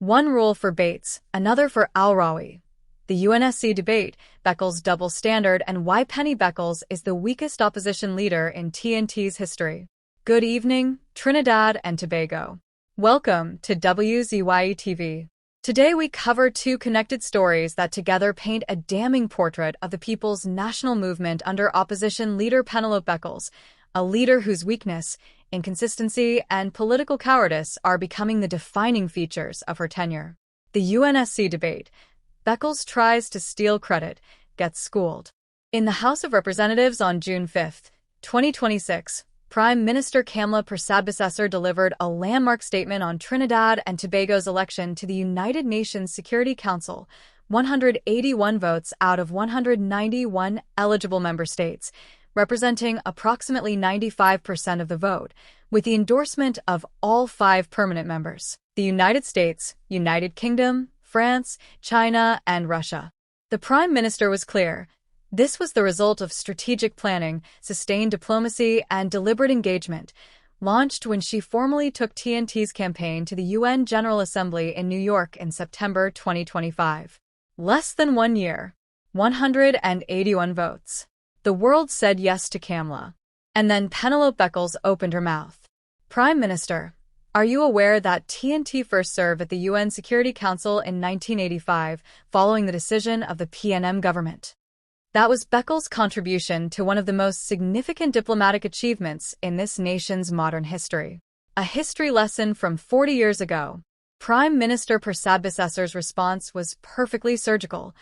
One rule for Bates, another for Al-Rawi. The UNSC debate, Beckles' double standard, and why Penny Beckles is the weakest opposition leader in TNT's history. Good evening, Trinidad and Tobago. Welcome to WZYE TV. Today we cover two connected stories that together paint a damning portrait of the people's national movement under opposition leader Penelope Beckles, a leader whose weakness, inconsistency, and political cowardice are becoming the defining features of her tenure. The UNSC debate. Beckles tries to steal credit, gets schooled. In the House of Representatives on June 5, 2026, Prime Minister Kamla Persad Bissessar delivered a landmark statement on Trinidad and Tobago's election to the United Nations Security Council, 181 votes out of 191 eligible member states, representing approximately 95% of the vote, with the endorsement of all 5 permanent members: the United States, United Kingdom, France, China, and Russia. The Prime Minister was clear. This was the result of strategic planning, sustained diplomacy, and deliberate engagement, launched when she formally took TNT's campaign to the UN General Assembly in New York in September 2025. Less than 1 year. 181 votes. The world said yes to Kamla. And then Penelope Beckles opened her mouth. Prime Minister, are you aware that TNT first served at the UN Security Council in 1985, following the decision of the PNM government? That was Beckles' contribution to one of the most significant diplomatic achievements in this nation's modern history. A history lesson from 40 years ago. Prime Minister Persad Bissessar's response was perfectly surgical.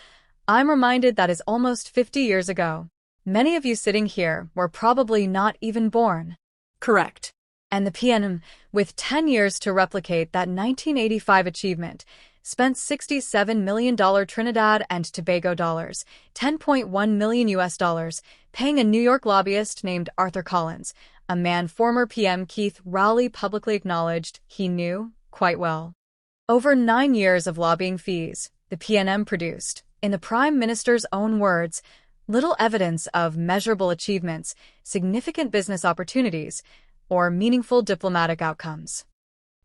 I'm reminded that is almost 50 years ago. Many of you sitting here were probably not even born. Correct. And the PNM, with 10 years to replicate that 1985 achievement, spent $67 million Trinidad and Tobago dollars, $10.1 million US dollars, paying a New York lobbyist named Arthur Collins, a man former PM Keith Rowley publicly acknowledged he knew quite well. Over 9 years of lobbying fees, the PNM produced, in the Prime Minister's own words, little evidence of measurable achievements, significant business opportunities, or meaningful diplomatic outcomes.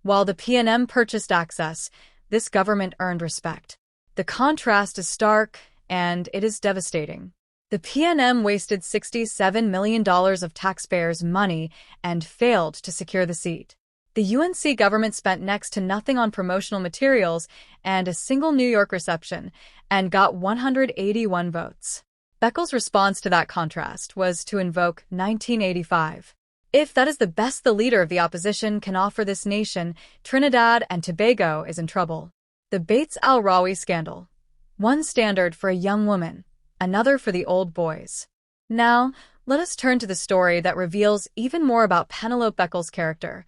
While the PNM purchased access, this government earned respect. The contrast is stark, and it is devastating. The PNM wasted $67 million of taxpayers' money and failed to secure the seat. The UNC government spent next to nothing on promotional materials and a single New York reception, and got 181 votes. Beckles' response to that contrast was to invoke 1985. If that is the best the leader of the opposition can offer this nation, Trinidad and Tobago is in trouble. The Bates Al-Rawi scandal. One standard for a young woman, another for the old boys. Now, let us turn to the story that reveals even more about Penelope Beckles' character,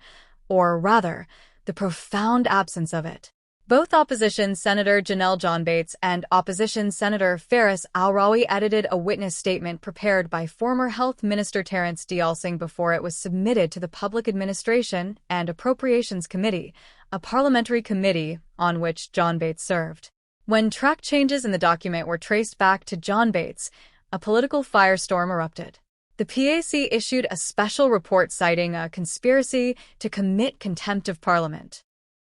or rather, the profound absence of it. Both opposition Senator Janelle John Bates and opposition Senator Faris Al-Rawi edited a witness statement prepared by former Health Minister Terence D'Alsing before it was submitted to the Public Administration and Appropriations Committee, a parliamentary committee on which John Bates served. When track changes in the document were traced back to John Bates, a political firestorm erupted. The PAC issued a special report citing a conspiracy to commit contempt of Parliament.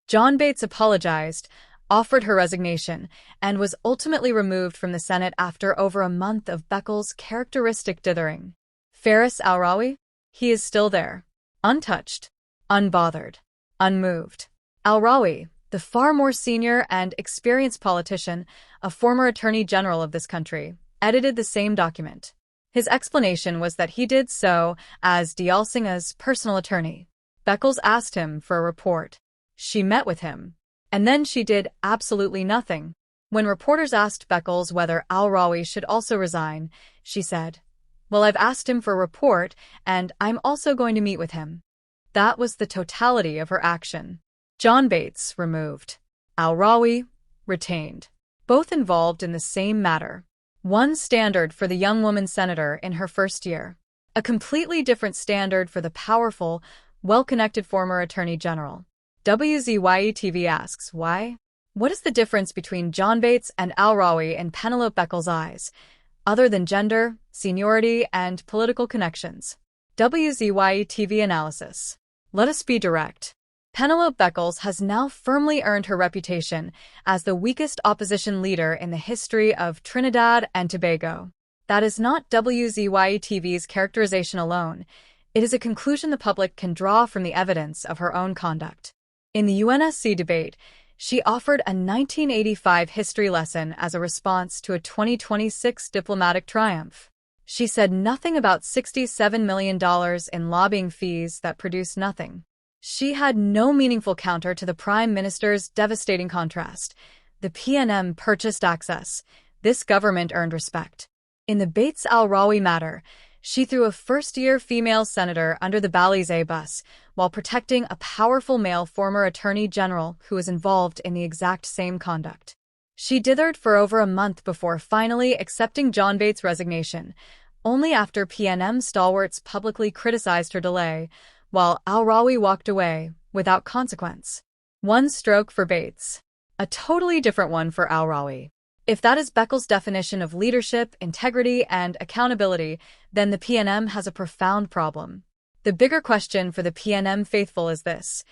John Bates apologized, offered her resignation, and was ultimately removed from the Senate after over a month of Beckles' characteristic dithering. Faris Al-Rawi? He is still there. Untouched. Unbothered. Unmoved. Al-Rawi, the far more senior and experienced politician, a former attorney general of this country, edited the same document. His explanation was that he did so as D'Alsing's personal attorney. Beckles asked him for a report. She met with him. And then she did absolutely nothing. When reporters asked Beckles whether Al-Rawi should also resign, she said, "Well, I've asked him for a report, and I'm also going to meet with him." That was the totality of her action. John Bates removed. Al-Rawi retained. Both involved in the same matter. One standard for the young woman senator in her first year. A completely different standard for the powerful, well-connected former attorney general. WZYE TV asks, why? What is the difference between John Bates and Al-Rawi in Penelope Beckles' eyes, other than gender, seniority, and political connections? WZYE TV analysis. Let us be direct. Penelope Beckles has now firmly earned her reputation as the weakest opposition leader in the history of Trinidad and Tobago. That is not WZYE-TV's characterization alone. It is a conclusion the public can draw from the evidence of her own conduct. In the UNSC debate, she offered a 1985 history lesson as a response to a 2026 diplomatic triumph. She said nothing about $67 million in lobbying fees that produced nothing. She had no meaningful counter to the Prime Minister's devastating contrast. The PNM purchased access. This government earned respect. In the Bates Al-Rawi matter, she threw a first-year female senator under the Balize bus while protecting a powerful male former attorney general who was involved in the exact same conduct. She dithered for over a month before finally accepting John Bates' resignation, only after PNM stalwarts publicly criticized her delay, while Al-Rawi walked away without consequence. One stroke for Bates. A totally different one for Al-Rawi. If that is Beckles' definition of leadership, integrity, and accountability, then the PNM has a profound problem. The bigger question for the PNM faithful is this: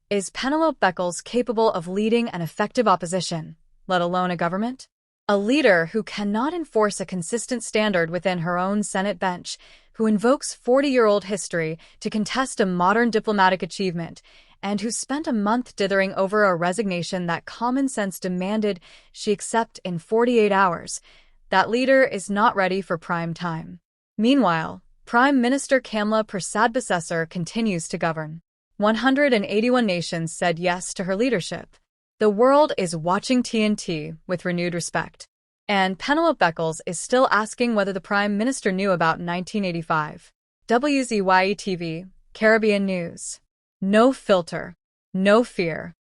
is Penelope Beckles capable of leading an effective opposition, let alone a government? A leader who cannot enforce a consistent standard within her own Senate bench, who invokes 40-year-old history to contest a modern diplomatic achievement, and who spent a month dithering over a resignation that common sense demanded she accept in 48 hours. That leader is not ready for prime time. Meanwhile, Prime Minister Kamla Persad Bissessar continues to govern. 181 nations said yes to her leadership. The world is watching TNT with renewed respect. And Penelope Beckles is still asking whether the Prime Minister knew about 1985. WZYE-TV, Caribbean News. No filter. No fear.